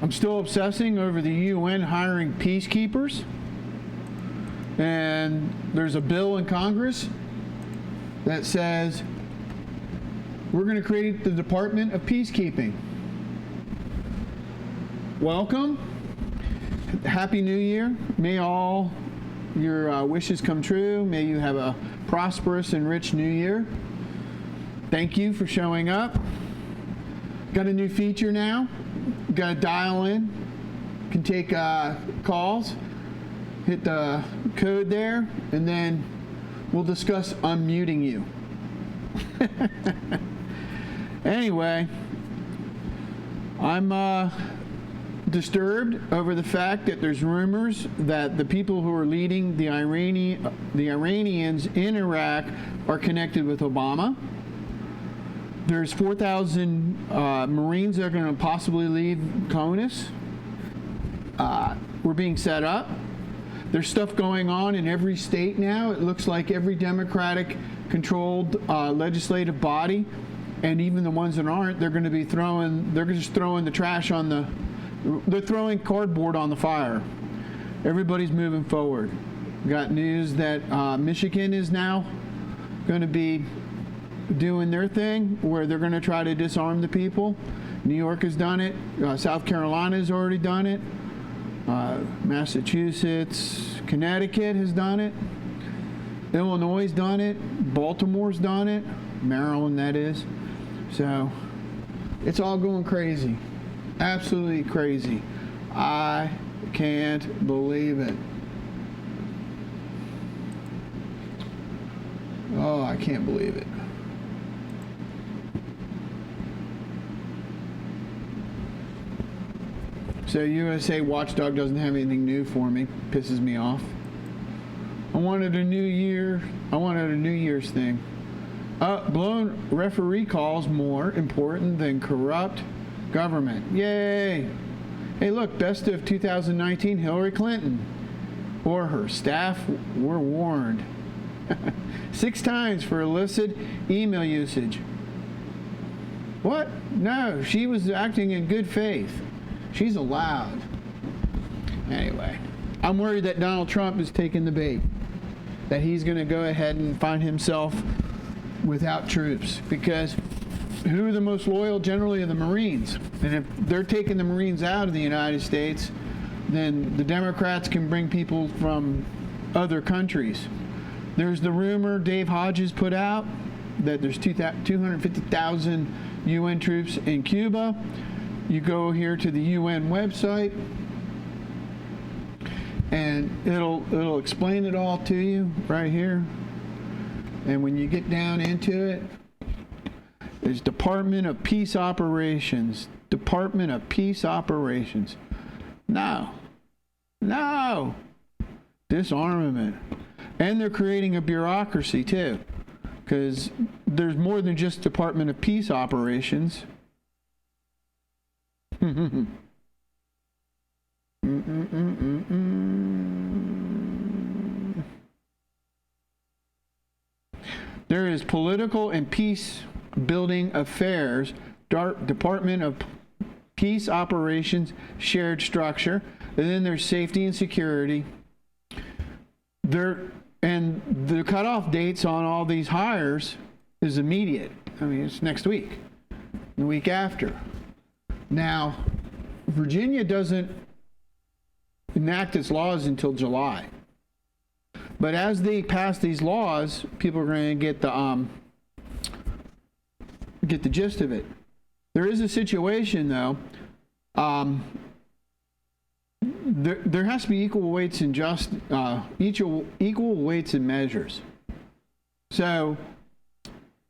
I'm still obsessing over the UN hiring peacekeepers. And there's a bill in Congress that says we're going to create the Department of Peacekeeping. Welcome. Happy New Year. May all your wishes come true. May you have a prosperous and rich New Year. Thank you for showing up. Got a new feature now. Got to dial in. Can take calls. Hit the code there, and then we'll discuss unmuting you. Anyway, I'm disturbed over the fact that there's rumors that the people who are leading the Iranians in Iraq are connected with Obama. There's 4,000 Marines that are going to possibly leave CONUS. We're being set up. There's stuff going on in every state now. It looks like every Democratic-controlled legislative body, and even the ones that aren't, they're just throwing the trash on they're throwing cardboard on the fire. Everybody's moving forward. Got news that Michigan is now going to be doing their thing, where they're going to try to disarm the people. New York has done it. South Carolina has already done it. Massachusetts, Connecticut has done it. Illinois has done it. Baltimore's done it. Maryland, that is. So it's all going crazy. Absolutely crazy. I can't believe it. Oh, I can't believe it. So USA Watchdog doesn't have anything new for me. Pisses me off. I wanted a New Year's thing. Blown referee calls more important than corrupt government. Yay! Hey, look, best of 2019, Hillary Clinton or her staff were warned. 6 times for illicit email usage. What? No, she was acting in good faith. She's allowed. Anyway, I'm worried that Donald Trump is taking the bait. That he's going to go ahead and find himself without troops. Because who are the most loyal generally are the Marines. And if they're taking the Marines out of the United States, then the Democrats can bring people from other countries. There's the rumor Dave Hodges put out that there's 250,000 UN troops in Cuba. You go here to the UN website, and it'll explain it all to you right here. And when you get down into it, there's Department of Peace Operations. Department of Peace Operations. No. Disarmament. And they're creating a bureaucracy too, because there's more than just Department of Peace Operations. There is Political and Peace Building Affairs, Department of Peace Operations, shared structure, and then there's Safety and Security. And the cutoff dates on all these hires is immediate. I mean, it's next week, the week after. Now, Virginia doesn't enact its laws until July. But as they pass these laws, people are going to get the gist of it. There is a situation, though. There has to be equal weights and equal weights and measures. So,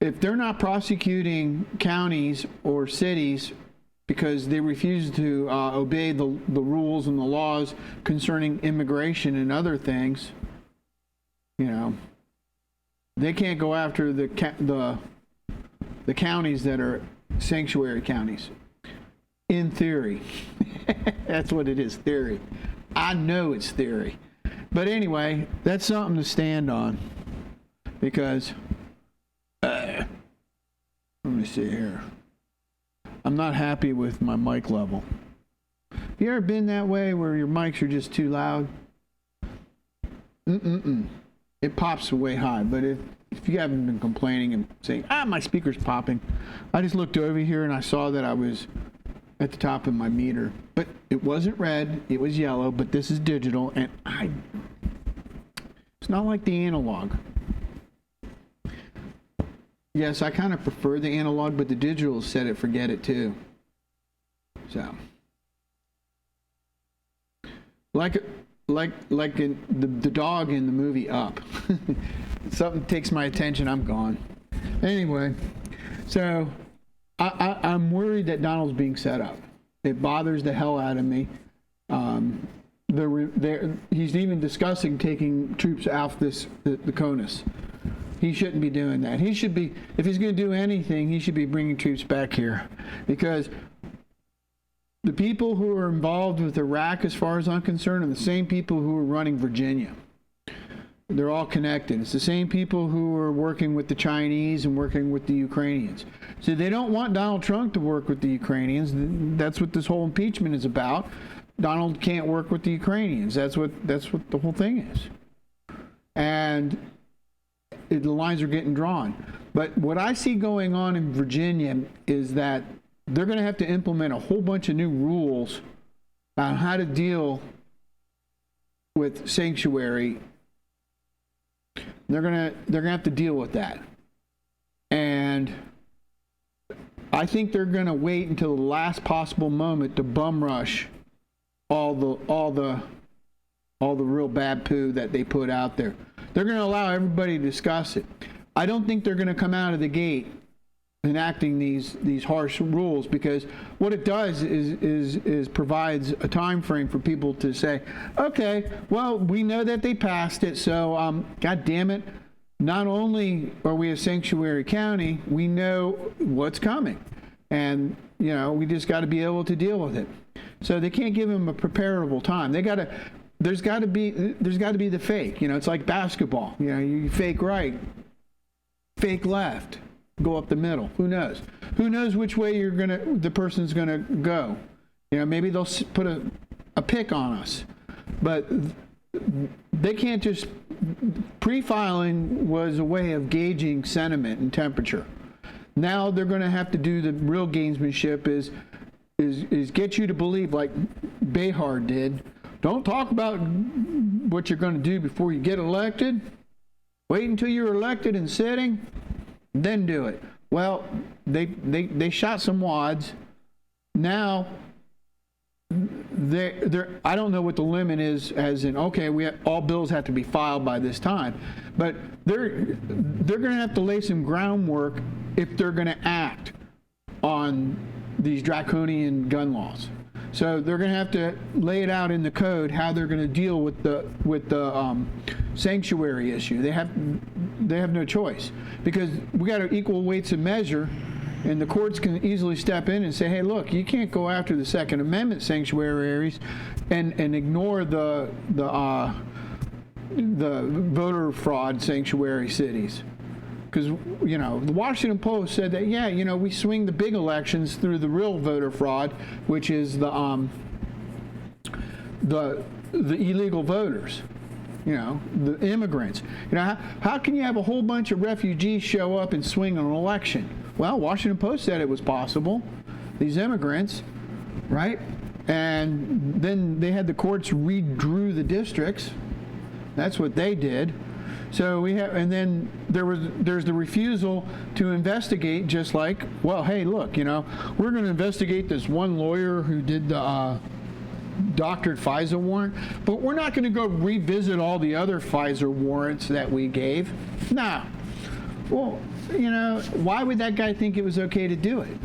if they're not prosecuting counties or cities because they refuse to obey the rules and the laws concerning immigration and other things, they can't go after the counties that are sanctuary counties. In theory. That's what it is, theory. I know it's theory. But anyway, that's something to stand on. Because, let me see here. I'm not happy with my mic level. You ever been that way where your mics are just too loud? It pops way high. But if you haven't been complaining and saying, my speaker's popping, I just looked over here and I saw that I was at the top of my meter. But it wasn't red, it was yellow, but this is digital, and it's not like the analog. Yes, I kind of prefer the analog, but the digital set it, forget it too. So, like in the dog in the movie Up. Something takes my attention, I'm gone. Anyway, so I'm worried that Donald's being set up. It bothers the hell out of me. He's even discussing taking troops off the CONUS. He shouldn't be doing that. He should be, if he's going to do anything, he should be bringing troops back here, because the people who are involved with Iraq, as far as I'm concerned, are the same people who are running Virginia. They're all connected. It's the same people who are working with the Chinese and working with the Ukrainians. So they don't want Donald Trump to work with the Ukrainians. That's what this whole impeachment is about. Donald can't work with the Ukrainians. That's what the whole thing is. And the lines are getting drawn. But what I see going on in Virginia is that they're going to have to implement a whole bunch of new rules on how to deal with sanctuary. They're going to have to deal with that. And I think they're going to wait until the last possible moment to bum rush all the real bad poo that they put out there. They're going to allow everybody to discuss it. I don't think they're going to come out of the gate enacting these harsh rules, because what it does is provides a time frame for people to say, okay, well, we know that they passed it, so God damn it, not only are we a sanctuary county, we know what's coming, and we just got to be able to deal with it. So they can't give them a preparable time. There's got to be the fake. It's like basketball. You fake right, fake left, go up the middle. Who knows? Who knows which way the person's gonna go? Maybe they'll put a pick on us, but they can't just. Pre-filing was a way of gauging sentiment and temperature. Now they're going to have to do the real gamesmanship. Is get you to believe, like Behar did. Don't talk about what you're going to do before you get elected. Wait until you're elected and sitting, then do it. Well, they shot some wads. Now, I don't know what the limit is, as in, okay, all bills have to be filed by this time. But they're going to have to lay some groundwork if they're going to act on these draconian gun laws. So they're going to have to lay it out in the code how they're going to deal with the sanctuary issue. They have no choice, because we got equal weights of measure, and the courts can easily step in and say, hey, look, you can't go after the Second Amendment sanctuary areas and ignore the voter fraud sanctuary cities. Because, the Washington Post said that, we swing the big elections through the real voter fraud, which is the illegal voters, the immigrants. How can you have a whole bunch of refugees show up and swing an election? Well, Washington Post said it was possible. These immigrants, right? And then they had the courts redrew the districts. That's what they did. So and then there's the refusal to investigate, just like, well, hey, look, we're going to investigate this one lawyer who did the doctored FISA warrant, but we're not going to go revisit all the other FISA warrants that we gave. No. Well, why would that guy think it was okay to do it?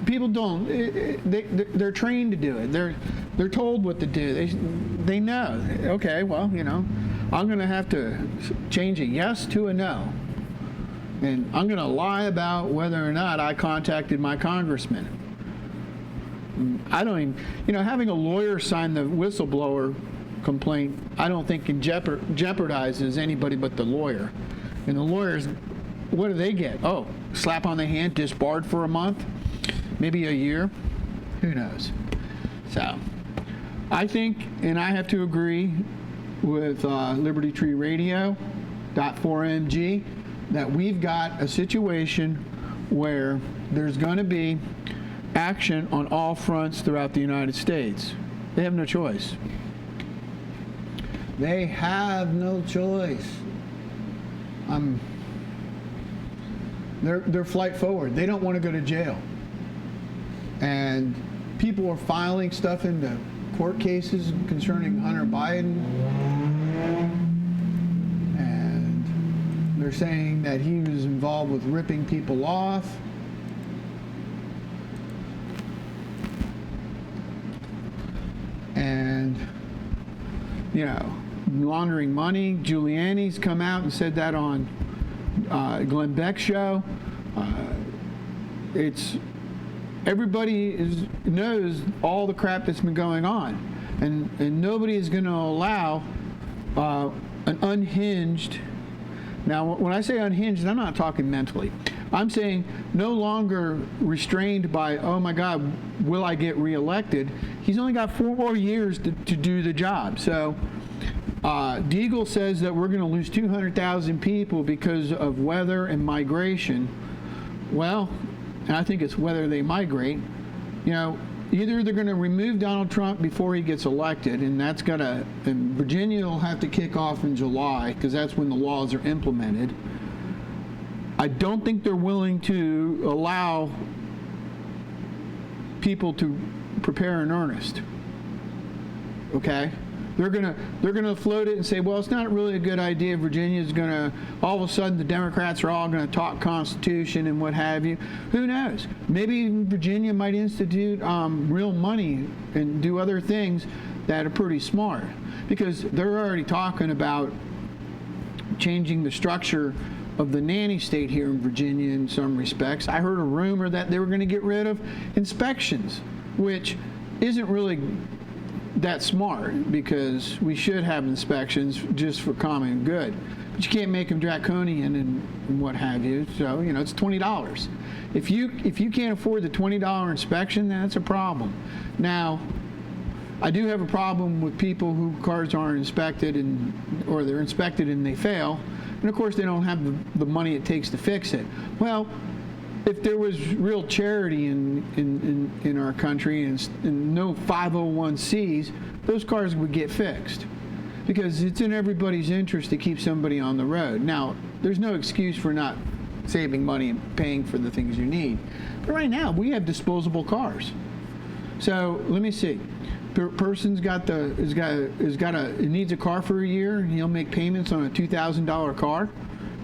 People don't. They're trained to do it. They're told what to do. They know. Okay, well, I'm going to have to change a yes to a no. And I'm going to lie about whether or not I contacted my congressman. I don't even, having a lawyer sign the whistleblower complaint, I don't think jeopardizes anybody but the lawyer. And the lawyers, what do they get? Oh, slap on the hand, disbarred for a month, maybe a year. Who knows? So I think, and I have to agree with Liberty Tree Radio, .4mg, that we've got a situation where there's going to be action on all fronts throughout the United States. They have no choice. They have no choice. They're flight forward. They don't want to go to jail. And people are filing stuff into court cases concerning Hunter Biden. And they're saying that he was involved with ripping people off. And, you know, laundering money. Giuliani's come out and said that on Glenn Beck's show. Everybody knows all the crap that's been going on, and nobody is going to allow an unhinged. Now, when I say unhinged, I'm not talking mentally. I'm saying no longer restrained by, oh my God, will I get reelected? He's only got 4 more years to do the job. So Deagle says that we're going to lose 200,000 people because of weather and migration. Well, I think it's whether they migrate. You know, either they're going to remove Donald Trump before he gets elected, and and Virginia will have to kick off in July because that's when the laws are implemented. I don't think they're willing to allow people to prepare in earnest. Okay? They're gonna float it and say, well, it's not really a good idea. Virginia's gonna, all of a sudden the Democrats are all gonna talk Constitution and what have you. Who knows? Maybe Virginia might institute real money and do other things that are pretty smart, because they're already talking about changing the structure of the nanny state here in Virginia in some respects. I heard a rumor that they were going to get rid of inspections, which isn't really that smart, because we should have inspections just for common good. But you can't make them draconian and what have you. So, you know, it's $20. If you can't afford the $20 inspection, then that's a problem. Now, I do have a problem with people whose cars aren't inspected or they're inspected and they fail. And of course, they don't have the money it takes to fix it. Well, if there was real charity in our country and no 501c, those cars would get fixed, because it's in everybody's interest to keep somebody on the road. Now, there's no excuse for not saving money and paying for the things you need. But right now, we have disposable cars. So let me see. Person's needs a car for a year, and he'll make payments on a $2,000 car,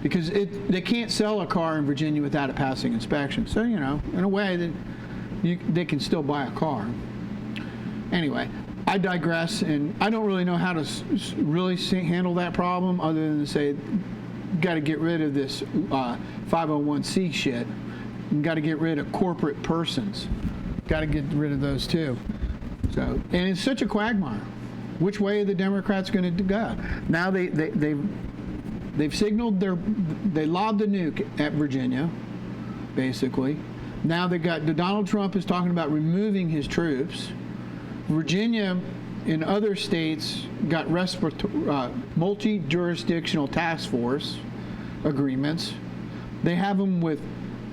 because they can't sell a car in Virginia without it passing inspection. So, you know, in a way they can still buy a car. Anyway, I digress, and I don't really know how to really handle that problem other than to say, got to get rid of this 501c shit, and got to get rid of corporate persons. Got to get rid of those too. So, and it's such a quagmire. Which way are the Democrats going to go? Now they've signaled they lobbed a nuke at Virginia, basically. Now Donald Trump is talking about removing his troops. Virginia and other states got multi-jurisdictional task force agreements. They have them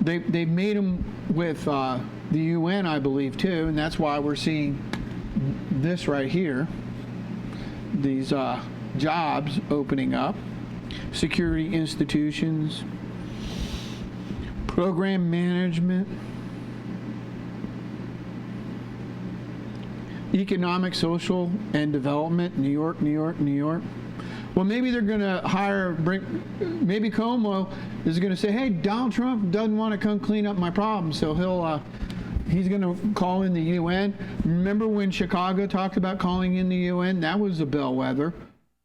they've made them with the UN, I believe, too, and that's why we're seeing this right here, these jobs opening up, security institutions, program management, economic, social, and development, New York, New York, New York. Well, maybe they're going to maybe Cuomo is going to say, hey, Donald Trump doesn't want to come clean up my problem, so he's going to call in the UN. Remember when Chicago talked about calling in the UN? That was a bellwether.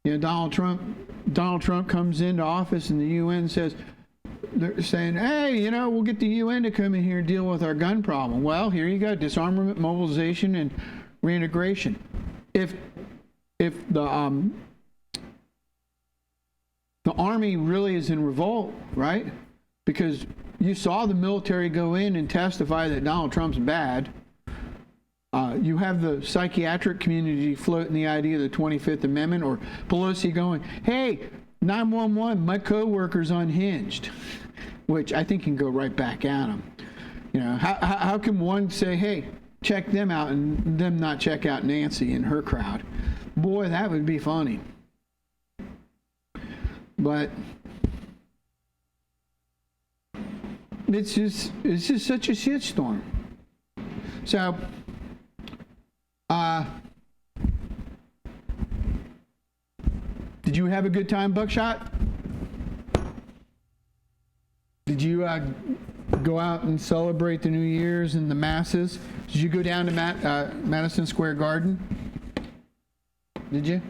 You know, Donald Trump comes into office and the UN says, they're saying, hey, you know, we'll get the UN to come in here and deal with our gun problem. Well, here you go, disarmament, mobilization, and reintegration. If the army really is in revolt, right? Because you saw the military go in and testify that Donald Trump's bad. You have the psychiatric community floating the idea of the 25th Amendment, or Pelosi going, hey, 911, my coworker's unhinged, which I think can go right back at them. You know, how can one say, hey, check them out, and them not check out Nancy and her crowd? Boy, that would be funny. But it's just such a shitstorm. So, did you have a good time, Buckshot? Did you go out and celebrate the New Year's in the masses? Did you go down to Madison Square Garden? Did you?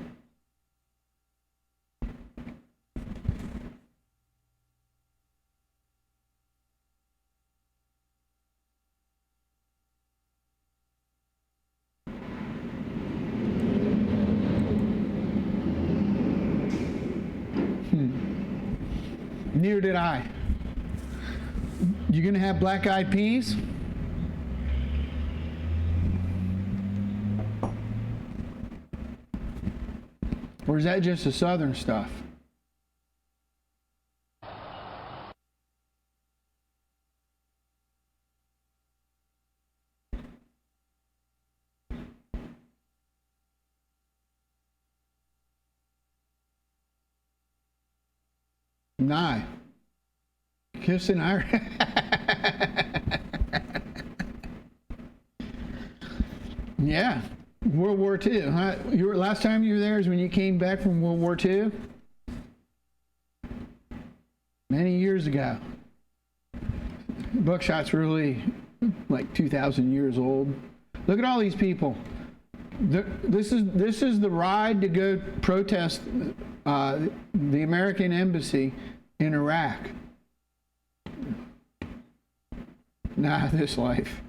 Neither did I. You gonna have black eyed peas? Or is that just the southern stuff? Nah. Kissing our yeah. World War II. Huh? Last time you were there is when you came back from World War II? Many years ago. Buckshot's really like 2,000 years old. Look at all these people. This is the ride to go protest the American embassy in Iraq. Nah, this life.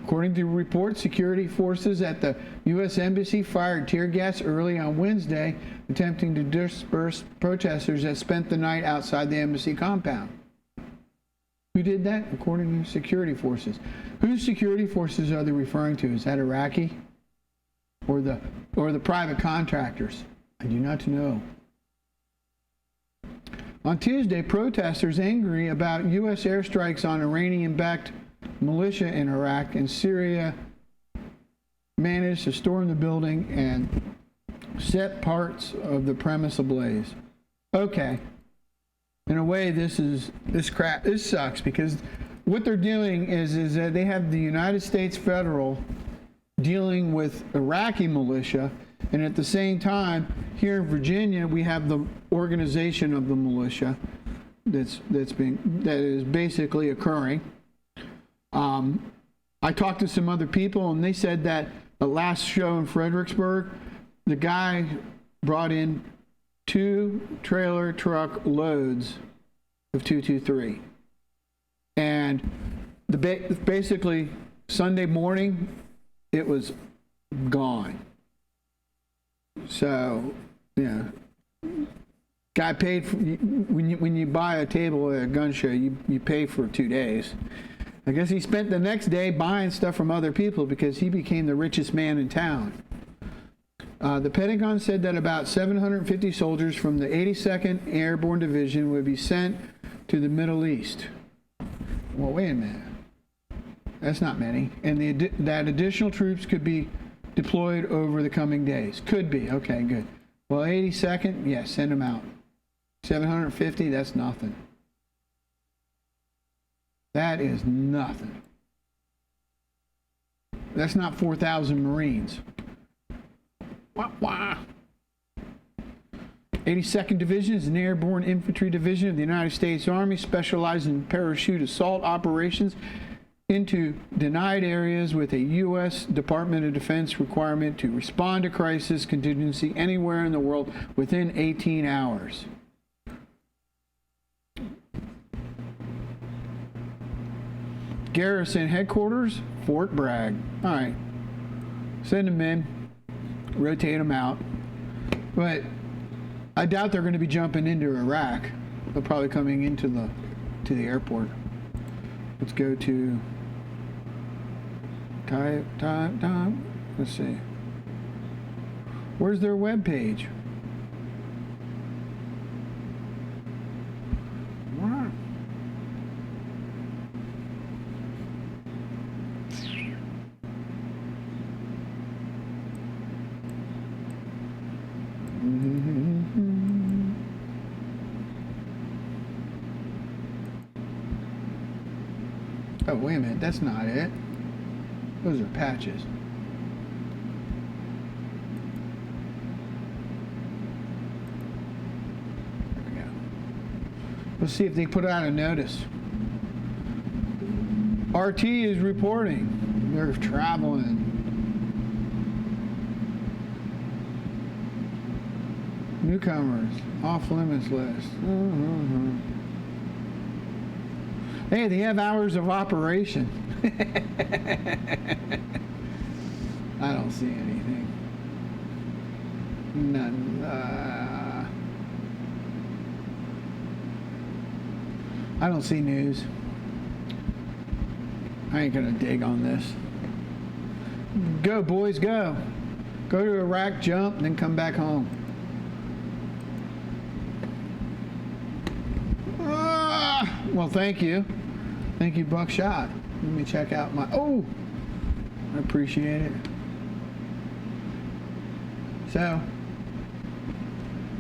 According to reports, security forces at the U.S. Embassy fired tear gas early on Wednesday, attempting to disperse protesters that spent the night outside the embassy compound. Who did that? According to security forces. Whose security forces are they referring to? Is that Iraqi? Or the private contractors? I do not know. On Tuesday, protesters angry about U.S. airstrikes on Iranian-backed militia in Iraq and Syria managed to storm the building and set parts of the premise ablaze. Okay. In a way, this sucks, because what they're doing is that they have the United States Federal dealing with Iraqi militia, and at the same time, here in Virginia, we have the organization of the militia that is basically occurring. I talked to some other people, and they said that the last show in Fredericksburg, the guy brought in 2 trailer truck loads of 223, and basically Sunday morning it was gone. So, yeah, guy paid for, when you buy a table at a gun show, you pay for 2 days. I guess he spent the next day buying stuff from other people because he became the richest man in town. The Pentagon said that about 750 soldiers from the 82nd Airborne Division would be sent to the Middle East. Well, wait a minute. That's not many. And that additional troops could be deployed over the coming days. Could be. Okay, good. Well, 82nd, yes, send them out. 750, that's nothing. That is nothing. That's not 4,000 Marines. Wah, wah. 82nd Division is an airborne infantry division of the United States Army, specialized in parachute assault operations into denied areas with a U.S. Department of Defense requirement to respond to crisis contingency anywhere in the world within 18 hours. Garrison headquarters, Fort Bragg. All right. Send them in. Rotate them out. But I doubt they're going to be jumping into Iraq. They're probably coming into the airport. Let's go to time. Let's see. Where's their web page? What? Oh, wait a minute. That's not it. Those are patches. There we go. Let's see if they put out a notice. RT is reporting. They're traveling. Newcomers. Off limits list. Hey, they have hours of operation. I don't see anything. None. I don't see news. I ain't gonna dig on this. Go, boys, go. Go to Iraq, jump, then come back home. Well, thank you. Thank you, Buckshot. Let me check out my... Oh! I appreciate it. So,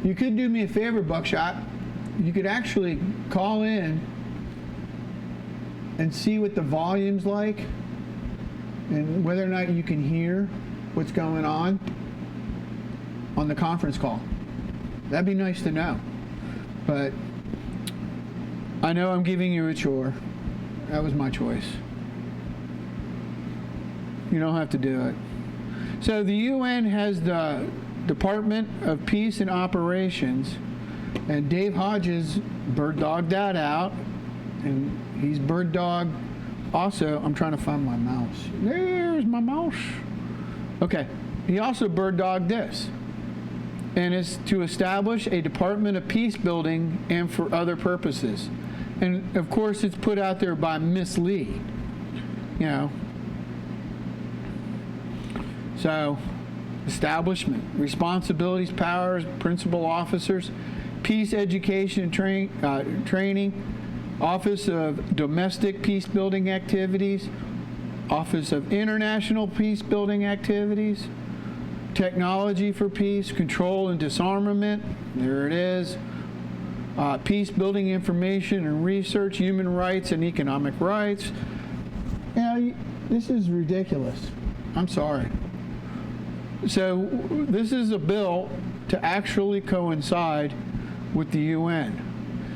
you could do me a favor, Buckshot. You could actually call in and see what the volume's like and whether or not you can hear what's going on the conference call. That'd be nice to know. But I know I'm giving you a chore. That was my choice. You don't have to do it. So the UN has the Department of Peace and Operations, and Dave Hodges bird dogged that out, and he's bird dogged also. I'm trying to find my mouse. There's my mouse. Okay. He also bird dogged this, and it's to establish a Department of Peace building and for other purposes. And of course, it's put out there by Miss Lee, you know. So, establishment, responsibilities, powers, principal officers, peace education and training, Office of Domestic Peace Building Activities, Office of International Peace Building Activities, Technology for Peace, Control and Disarmament, there it is. Peace building information and research, human rights and economic rights. You know, this is ridiculous. I'm sorry. So this is a bill to actually coincide with the UN.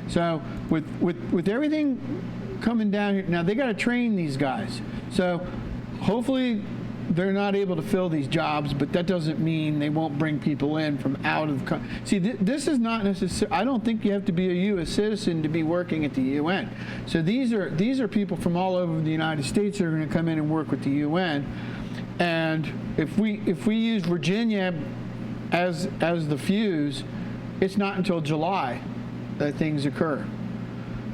So with everything coming down here, now they got to train these guys. So hopefully they're not able to fill these jobs, but that doesn't mean they won't bring people in from out of the country. See, this is not necessary. I don't think you have to be a U.S. citizen to be working at the UN. So these are people from all over the United States that are going to come in and work with the UN. And if we use Virginia as the fuse, it's not until July that things occur.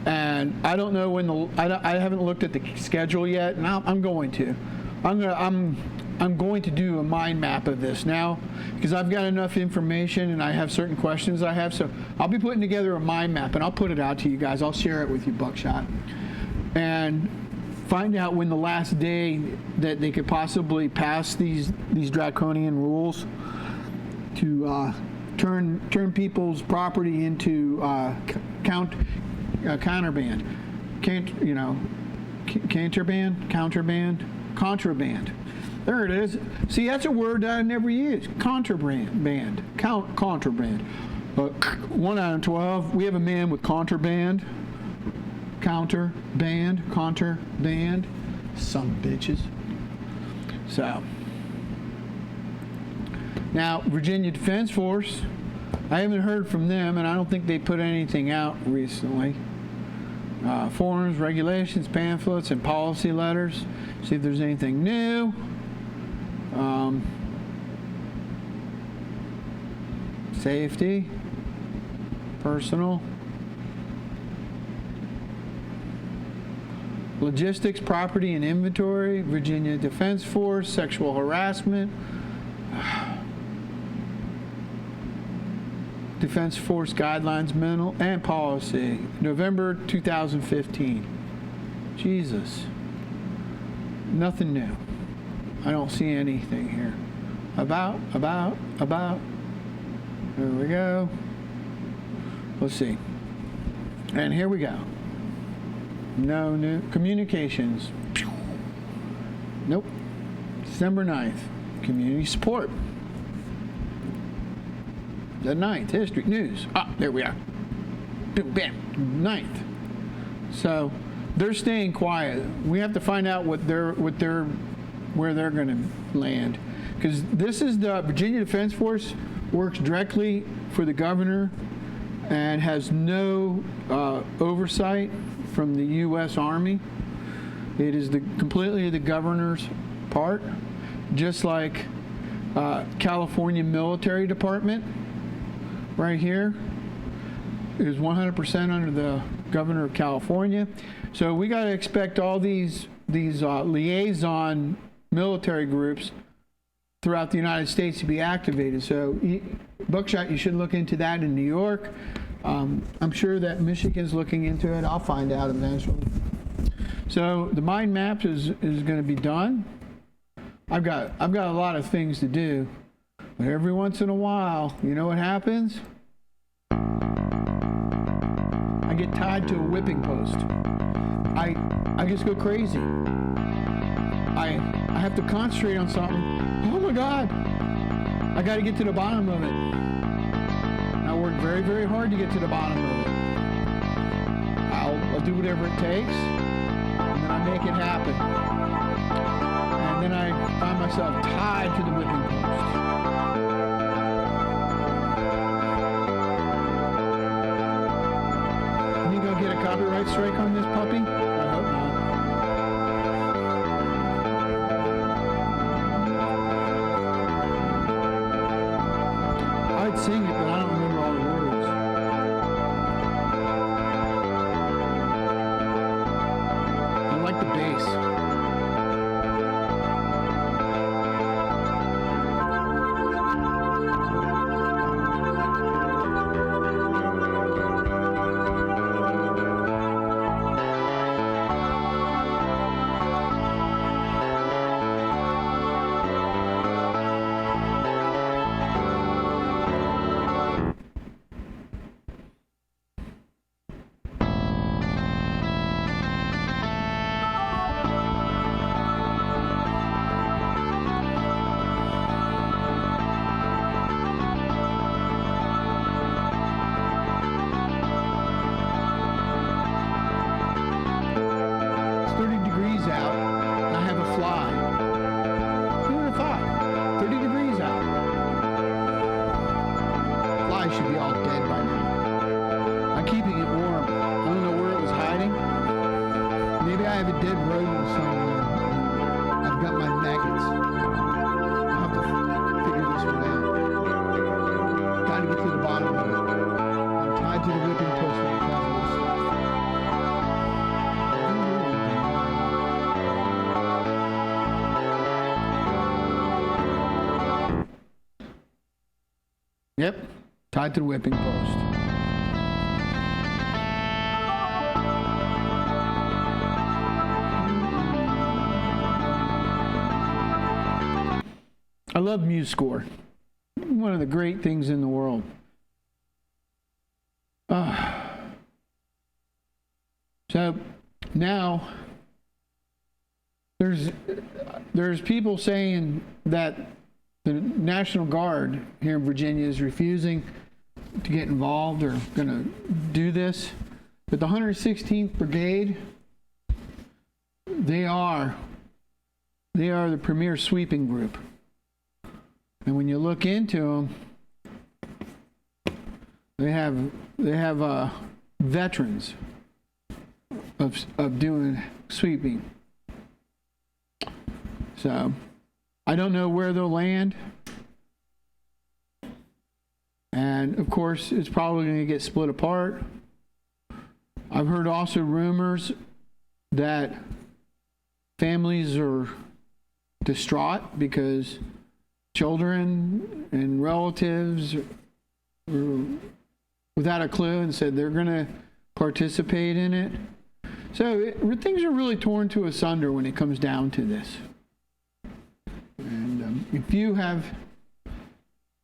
And I don't know when I haven't looked at the schedule yet, and I'm going to. I'm going to do a mind map of this now because I've got enough information and I have certain questions I have. So I'll be putting together a mind map and I'll put it out to you guys. I'll share it with you, Buckshot, and find out when the last day that they could possibly pass these draconian rules to turn people's property into counterband, contraband. There it is. See, that's a word that I never use. Contraband. Contraband. 1 out of 12. We have a man with contraband. Contraband. Some bitches. So. Now, Virginia Defense Force. I haven't heard from them, and I don't think they put anything out recently. Forms, regulations, pamphlets, and policy letters. See if there's anything new. Safety, personal. logistics, property and inventory, Virginia Defense Force, sexual harassment, Defense Force guidelines, mental and policy, November 2015. Jesus. Nothing new. I don't see anything here. About. There we go. Let's see. And here we go. No new communications. Nope. December 9th. Community support. The 9th. History. News. Ah, there we are. Boom, bam. 9th. So they're staying quiet. We have to find out where they're going to land. Because this is the Virginia Defense Force works directly for the governor and has no oversight from the U.S. Army. It is completely the governor's part, just like California Military Department right here is 100% under the governor of California. So we got to expect all these liaison military groups throughout the United States to be activated. So Buckshot, you should look into that in New York. I'm sure that Michigan's looking into it. I'll find out eventually. So the mind map is going to be done. I've got a lot of things to do, but every once in a while, you know what happens? I get tied to a whipping post. I just go crazy. I have to concentrate on something. Oh my God! I got to get to the bottom of it. I work very, very hard to get to the bottom of it. I'll do whatever it takes, and then I make it happen. And then I find myself tied to the whipping post. You gonna get a copyright strike on this puppy? I hope not. I'd sing it, but I don't remember all the words. I like the bass. Yep, tied to the whipping post. I love MuseScore. One of the great things in the world. So now there's people saying that the National Guard here in Virginia is refusing to get involved or going to do this. But the 116th Brigade, they are the premier sweeping group. And when you look into them, they have veterans of doing sweeping. So I don't know where they'll land. And of course, it's probably going to get split apart. I've heard also rumors that Families are distraught because children and relatives were without a clue and said they're going to participate in it. So things are really torn to asunder when it comes down to this. And if you have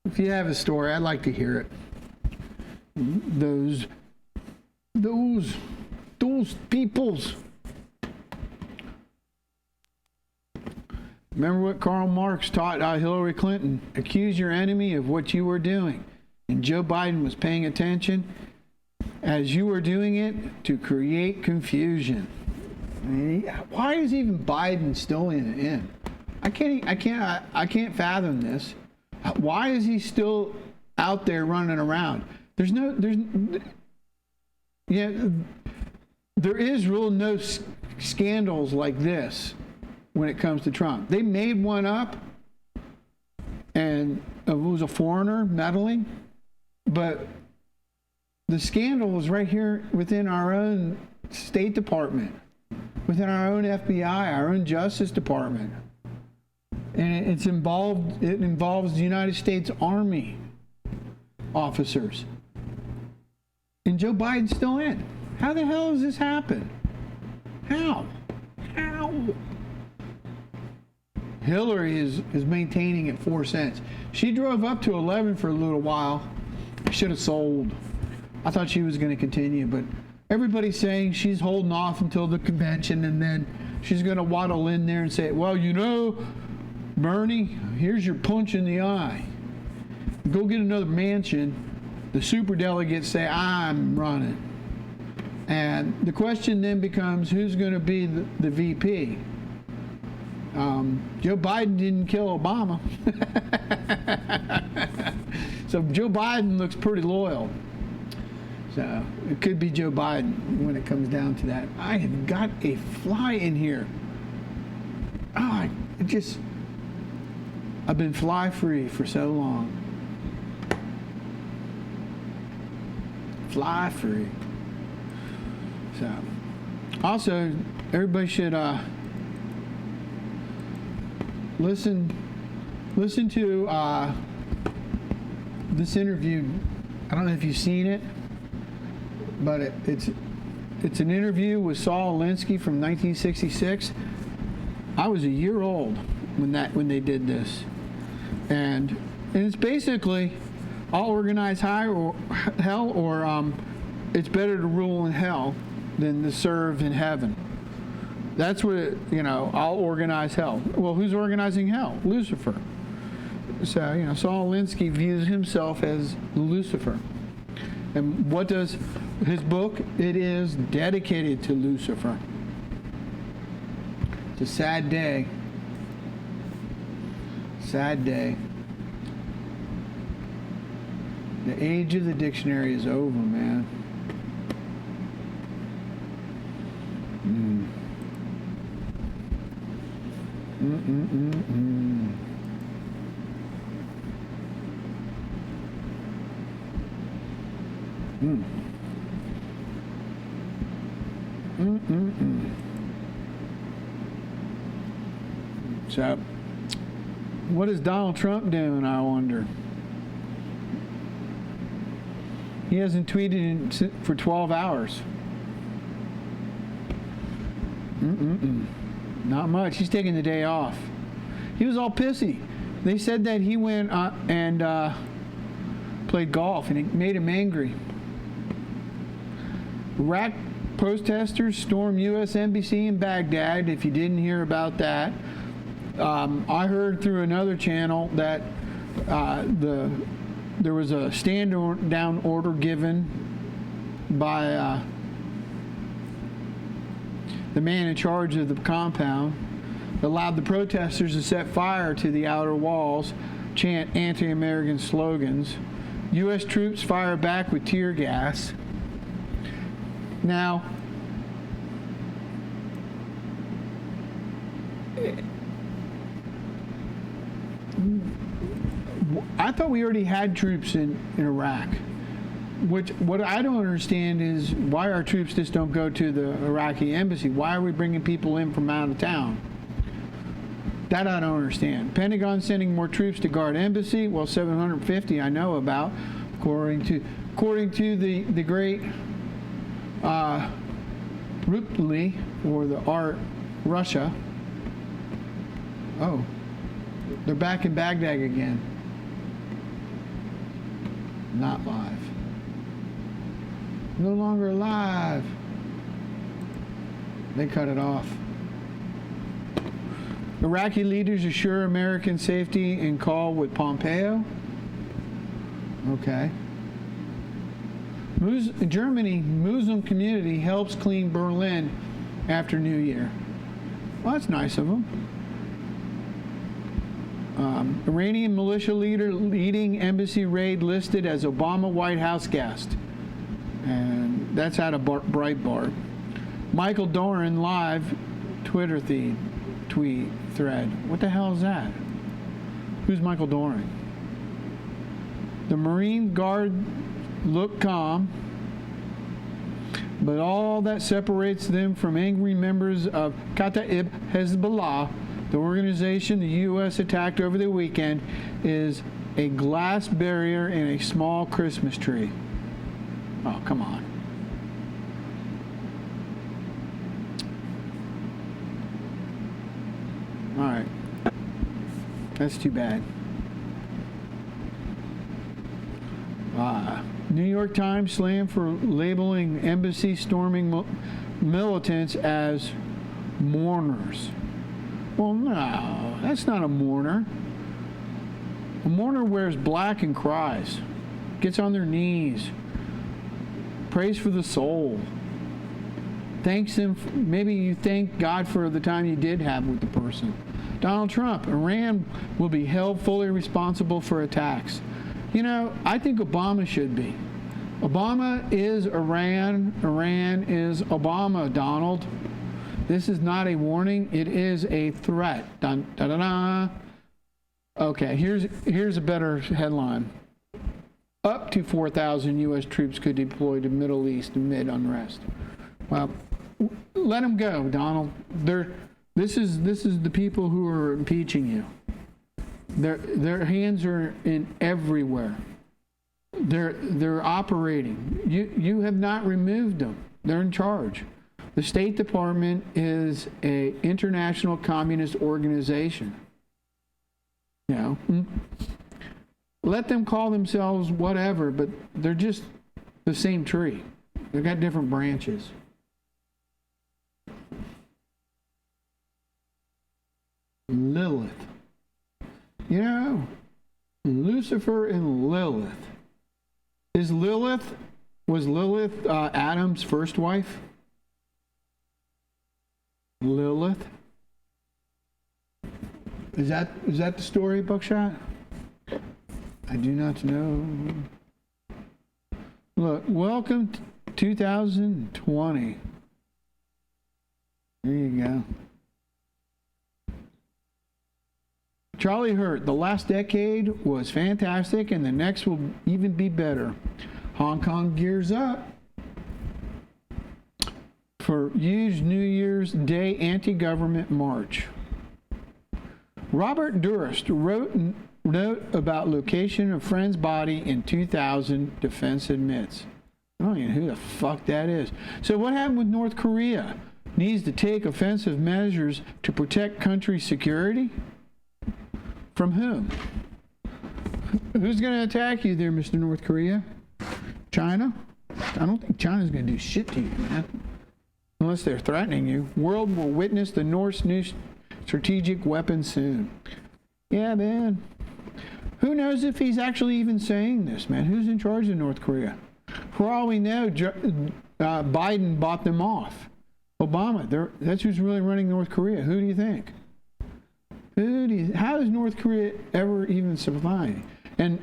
a story, I'd like to hear it. Those peoples. Remember what Karl Marx taught Hillary Clinton? Accuse your enemy of what you were doing. And Joe Biden was paying attention as you were doing it to create confusion. I mean, why is even Biden still in? I can't fathom this. Why is he still out there running around? There is real no scandals like this when it comes to Trump. They made one up, and it was a foreigner meddling, but the scandal was right here within our own State Department, within our own FBI, our own Justice Department. And it involves the United States Army officers. And Joe Biden's still in. How the hell has this happened? How? Hillary is maintaining at 4 cents. She drove up to 11 for a little while. Should have sold. I thought she was going to continue, but everybody's saying she's holding off until the convention, and then she's going to waddle in there and say, well, Bernie, here's your punch in the eye. Go get another mansion. The superdelegates say, I'm running. And the question then becomes, who's going to be the VP? Joe Biden didn't kill Obama. So Joe Biden looks pretty loyal. So it could be Joe Biden when it comes down to that. I have got a fly in here. I've been fly free for so long. Fly free. So also everybody should listen to this interview. I don't know if you've seen it, but it's an interview with Saul Alinsky from 1966. I was a year old when they did this, and it's basically I'll organize hell, or it's better to rule in hell than to serve in heaven. That's what I'll organize hell. Well, who's organizing hell? Lucifer. So Saul Alinsky views himself as Lucifer. And what does his book? It is dedicated to Lucifer. It's a sad day. Sad day. The age of the dictionary is over, man. So, what is Donald Trump doing, I wonder? He hasn't tweeted for 12 hours. Not much. He's taking the day off. He was all pissy. They said that he went and played golf, and it made him angry. Iraq protesters stormed U.S. Embassy in Baghdad. If you didn't hear about that, I heard through another channel that there was a stand-down order given by the man in charge of the compound that allowed the protesters to set fire to the outer walls, chant anti-American slogans. U.S. troops fire back with tear gas. Now, I thought we already had troops in Iraq. what I don't understand is why our troops just don't go to the Iraqi embassy. Why are we bringing people in from out of town? That I don't understand. Pentagon sending more troops to guard embassy. Well, 750 I know about, according to the great Rupli, or the art Russia. Oh, they're back in Baghdad again. Not live. No longer live. They cut it off. Iraqi leaders assure American safety in call with Pompeo. Okay. Germany Muslim community helps clean Berlin after New Year. Well, that's nice of them. Iranian militia leader leading embassy raid listed as Obama White House guest. And that's out of Breitbart. Michael Doran live Twitter tweet thread. What the hell is that? Who's Michael Doran? The Marine Guard look calm, but all that separates them from angry members of Kataib Hezbollah, the organization the U.S. attacked over the weekend, is a glass barrier and a small Christmas tree. Oh, come on. All right. That's too bad. New York Times slammed for labeling embassy storming militants as mourners. Well, no, that's not a mourner. A mourner wears black and cries, gets on their knees, prays for the soul, thanks him. Maybe you thank God for the time you did have with the person. Donald Trump, Iran will be held fully responsible for attacks. You know, I think Obama should be. Obama is Iran. Iran is Obama, Donald. This is not a warning. It is a threat. Dun, da, da, da. Okay, here's a better headline. Up to 4,000 U.S. troops could deploy to Middle East amid unrest. Well, let them go, Donald. This is the people who are impeaching you. Their hands are in everywhere. They're operating. You have not removed them. They're in charge. The State Department is an international communist organization. You know, let them call themselves whatever, but they're just the same tree. They've got different branches. Lilith. You know, Lucifer and Lilith. Was Lilith Adam's first wife? Lilith? Is that the story, Buckshot? I do not know. Look, welcome to 2020. There you go. Charlie Hurt, the last decade was fantastic and the next will even be better. Hong Kong gears up for huge New Year's Day anti-government march. Robert Durst wrote about location of friend's body in 2000, defense admits. I don't even know who the fuck that is. So what happened with North Korea? Needs to take offensive measures to protect country security? From whom? Who's going to attack you there, Mr. North Korea? China? I don't think China's going to do shit to you, man. Unless they're threatening you. World will witness the North's new strategic weapon soon. Yeah, man. Who knows if he's actually even saying this, man? Who's in charge of North Korea? For all we know, Biden bought them off. Obama, that's who's really running North Korea. Who do you think? How does North Korea ever even survive? And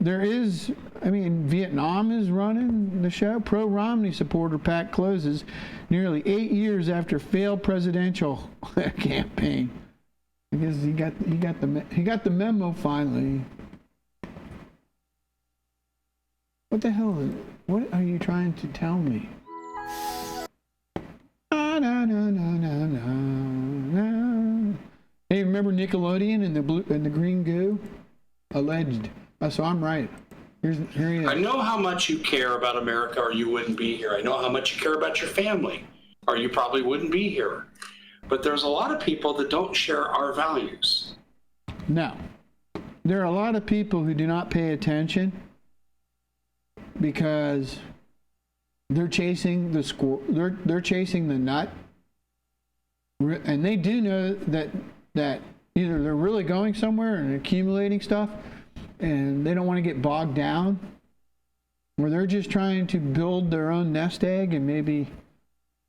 there is, I mean, Vietnam is running the show. Pro-Romney supporter pack closes nearly 8 years after failed presidential campaign. I guess he got the memo finally. What the hell? What are you trying to tell me? Hey, remember Nickelodeon and the green goo? Alleged. So I'm right. Here he is. I know how much you care about America, or you wouldn't be here. I know how much you care about your family, or you probably wouldn't be here. But there's a lot of people that don't share our values. No. There are a lot of people who do not pay attention because they're chasing the squirrel. They're chasing the nut, and they do know that either they're really going somewhere and accumulating stuff, and they don't want to get bogged down, or they're just trying to build their own nest egg and maybe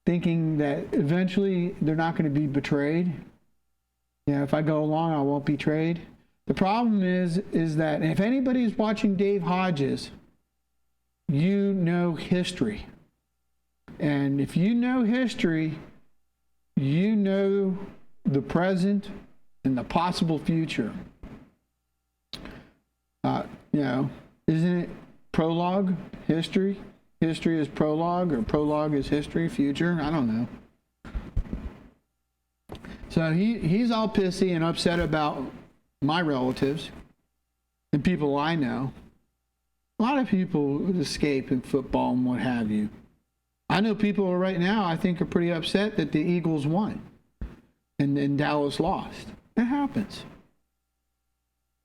thinking that eventually they're not going to be betrayed. Yeah, if I go along, I won't be betrayed. The problem is that if anybody's watching Dave Hodges, you know history. And if you know history, you know the present and the possible future. Isn't it prologue, history? History is prologue, or prologue is history, future? I don't know. So he's all pissy and upset about my relatives and people I know. A lot of people escape in football and what have you. I know people right now I think are pretty upset that the Eagles won and Dallas lost. It happens.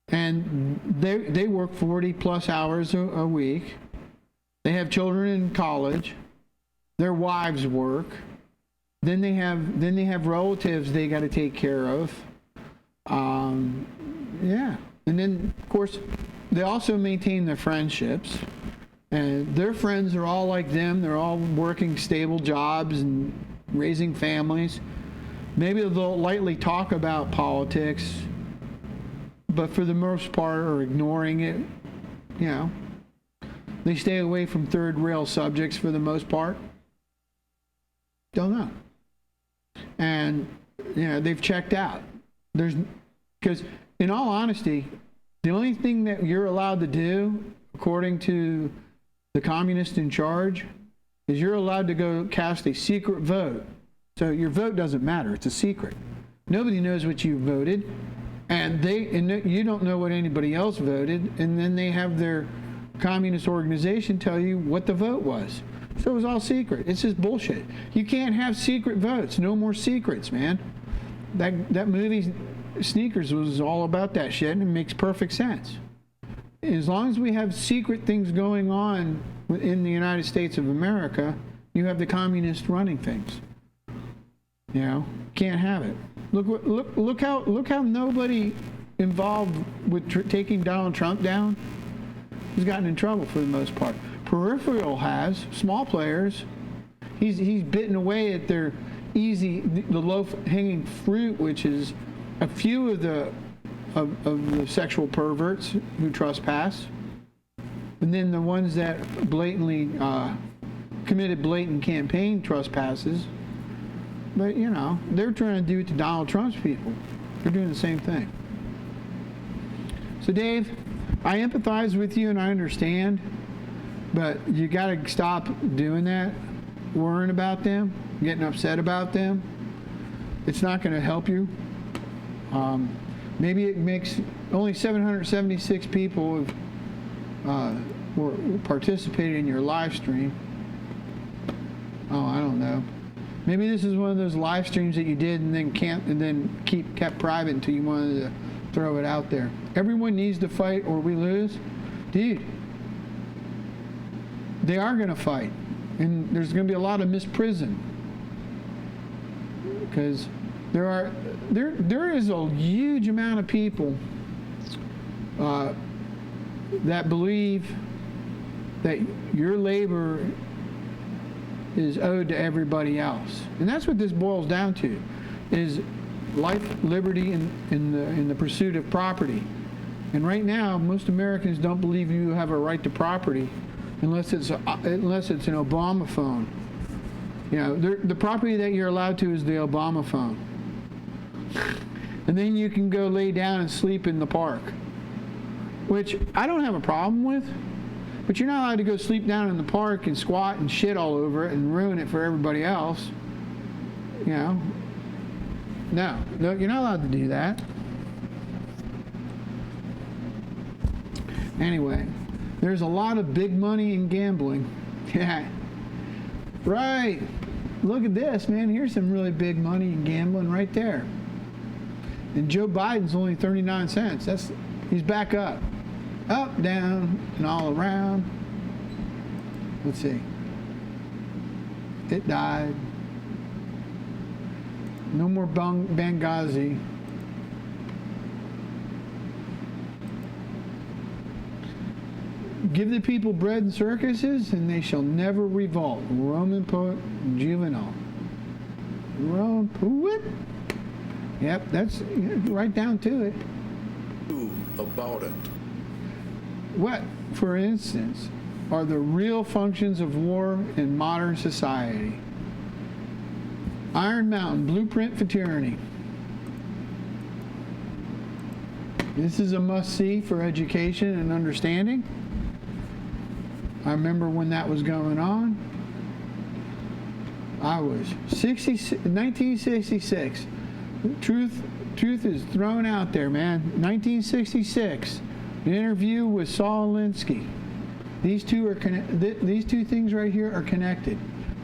And they work 40 plus hours a week. They have children in college. Their wives work. Then they have relatives they got to take care of. Yeah. And then, of course, they also maintain their friendships. And their friends are all like them. They're all working stable jobs and raising families. Maybe they'll lightly talk about politics, but for the most part are ignoring it. You know, they stay away from third rail subjects for the most part. Don't know. And, they've checked out. Because in all honesty, the only thing that you're allowed to do, according to the communists in charge, is you're allowed to go cast a secret vote. So your vote doesn't matter. It's a secret. Nobody knows what you voted, and you don't know what anybody else voted, and then they have their communist organization tell you what the vote was. So it was all secret. It's just bullshit. You can't have secret votes. No more secrets, man. That movie Sneakers was all about that shit, and it makes perfect sense. As long as we have secret things going on in the United States of America, you have the communists running things. Can't have it. Look how nobody involved with taking Donald Trump down has gotten in trouble for the most part. Peripheral has, small players. He's bitten away at their the low-hanging fruit, which is a few of the sexual perverts who trespass, and then the ones that blatantly committed blatant campaign trespasses. But they're trying to do it to Donald Trump's people. They're doing the same thing. So Dave, I empathize with you and I understand, but you got to stop doing that, worrying about them, getting upset about them. It's not going to help you. Maybe it makes only 776 people were participated in your live stream. Oh, I don't know. Maybe this is one of those live streams that you did and then kept private until you wanted to throw it out there. Everyone needs to fight or we lose. Dude, they are going to fight. And there's going to be a lot of misprison. Because there is a huge amount of people that believe that your labor is owed to everybody else, and that's what this boils down to: is life, liberty, in the pursuit of property. And right now, most Americans don't believe you have a right to property, unless it's an Obama phone. The property that you're allowed to is the Obama phone, and then you can go lay down and sleep in the park, which I don't have a problem with. But you're not allowed to go sleep down in the park and squat and shit all over it and ruin it for everybody else. You know? No, you're not allowed to do that. Anyway, there's a lot of big money in gambling. Yeah. Right. Look at this, man. Here's some really big money in gambling right there. And Joe Biden's only 39 cents. He's back up. Up, down, and all around. Let's see. It died. No more Benghazi. Give the people bread and circuses, and they shall never revolt. Roman poet Juvenal. Roman poet? Yep, that's right down to it. About it. What, for instance, are the real functions of war in modern society? Iron Mountain, Blueprint for Tyranny. This is a must-see for education and understanding. I remember when that was going on. I was 1966. Truth is thrown out there, man. 1966. An interview with Saul Alinsky. These two things right here are connected.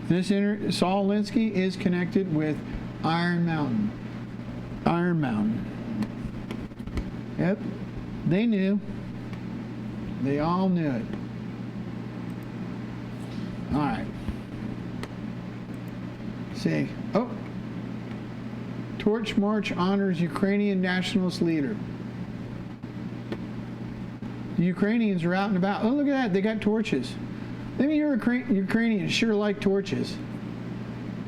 Saul Alinsky is connected with Iron Mountain. Iron Mountain. Yep. They knew. They all knew it. All right. See. Oh. Torch March honors Ukrainian nationalist leader. The Ukrainians are out and about. Oh, look at that. They got torches. I mean, Ukrainians sure like torches.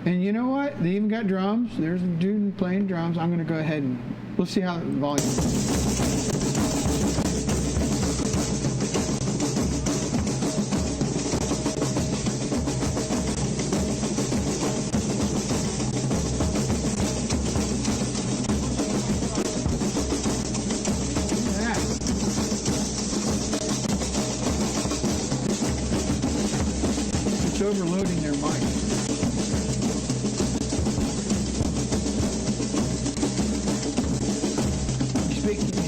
And you know what? They even got drums. There's a dude playing drums. I'm going to go ahead and we'll see how the volume is. Overloading their mic. You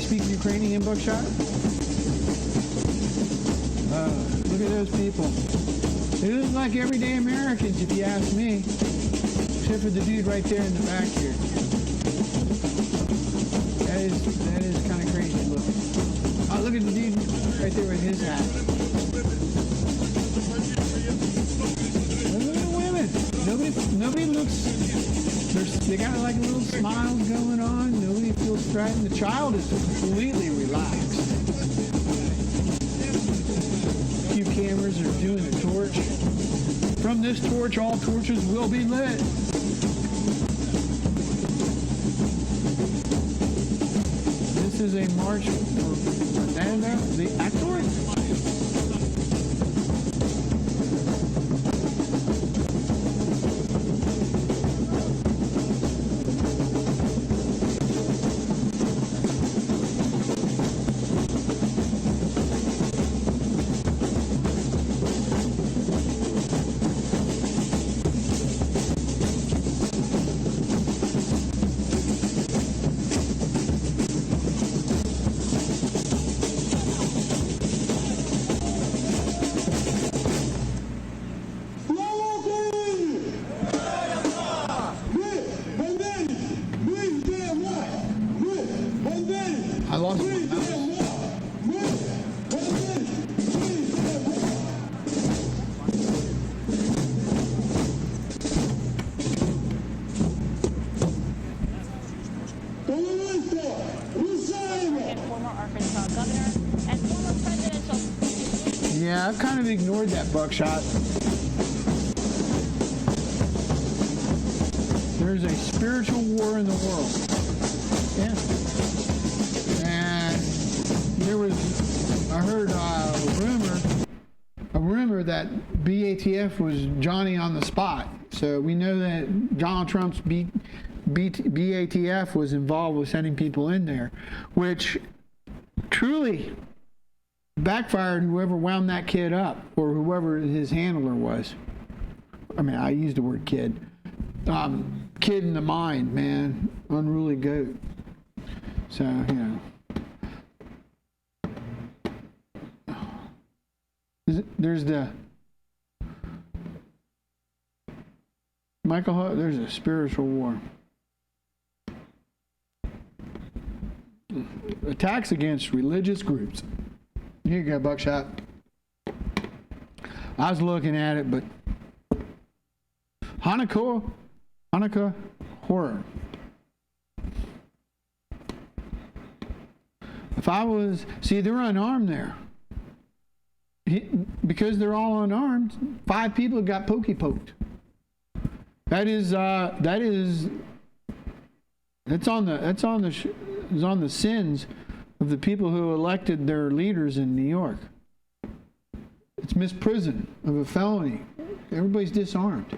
speak Ukrainian, Buckshot? Look at those people. They look like everyday Americans, if you ask me. Except for the dude right there in the back here. That is kind of crazy looking. Oh, look at the dude right there with his hat. Nobody looks, they got like little smiles going on. Nobody feels threatened. The child is completely relaxed. A few cameras are doing a torch. From this torch, all torches will be lit. This is a march for Fernando, the actor. I lost my mouse. Former Arkansas governor and former presidential. Yeah, I've kind of ignored that, Buckshot. There's a spiritual war in the world. Yeah. And there was, I heard a rumor that BATF was Johnny on the spot. So we know that Donald Trump's BATF was involved with sending people in there, which truly backfired whoever wound that kid up, or whoever his handler was. I mean, I used the word kid. Kid in the mind, man. Unruly goat. So, you know. There's the Michael Hutt, there's a spiritual war. Attacks against religious groups. Here you go, Buckshot. I was looking at it, but Hanukkah horror. If I was, see, they're unarmed there. Because they're all unarmed, 5 people got poked. That's on the sins of the people who elected their leaders in New York. It's misprison of a felony. Everybody's disarmed.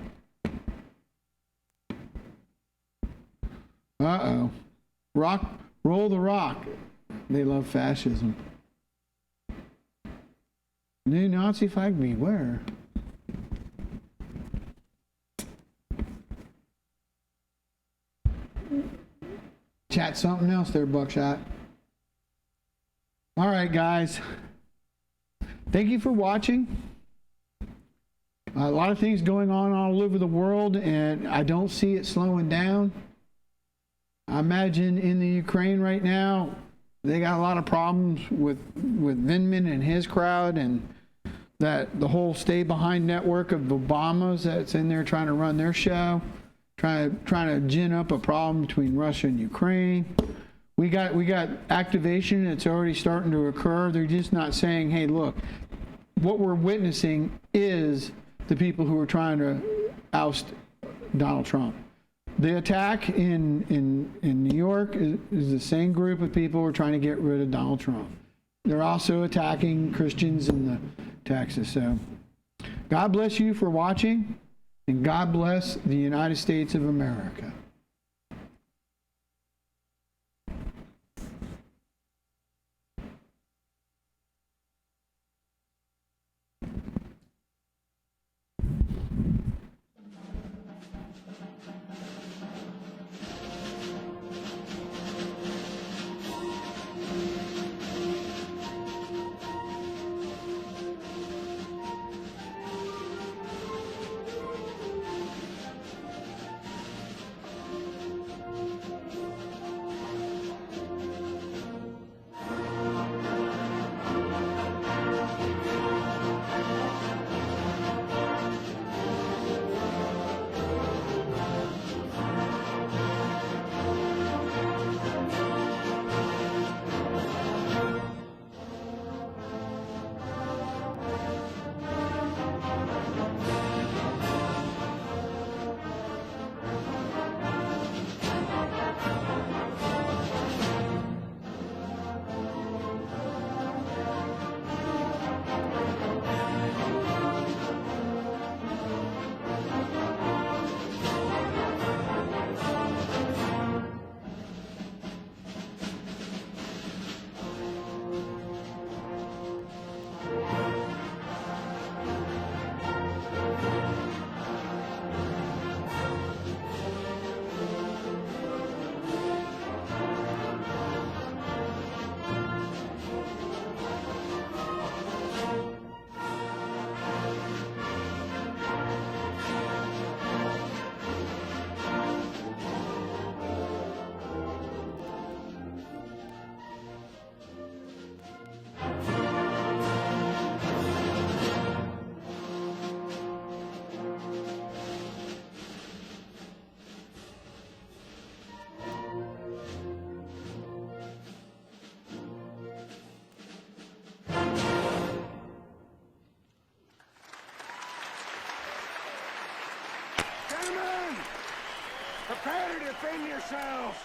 Uh-oh. Roll the rock. They love fascism. New Nazi flag, beware. Chat something else there, Buckshot. All right, guys. Thank you for watching. A lot of things going on all over the world, and I don't see it slowing down. I imagine in the Ukraine right now, they got a lot of problems with Vindman and his crowd, and that the whole Stay Behind network of Obamas that's in there trying to run their show, trying to gin up a problem between Russia and Ukraine. We got activation that's already starting to occur. They're just not saying, hey, look, what we're witnessing is the people who are trying to oust Donald Trump. The attack in New York is the same group of people who are trying to get rid of Donald Trump. They're also attacking Christians in Texas. So God bless you for watching, and God bless the United States of America. Gentlemen, prepare to defend yourselves.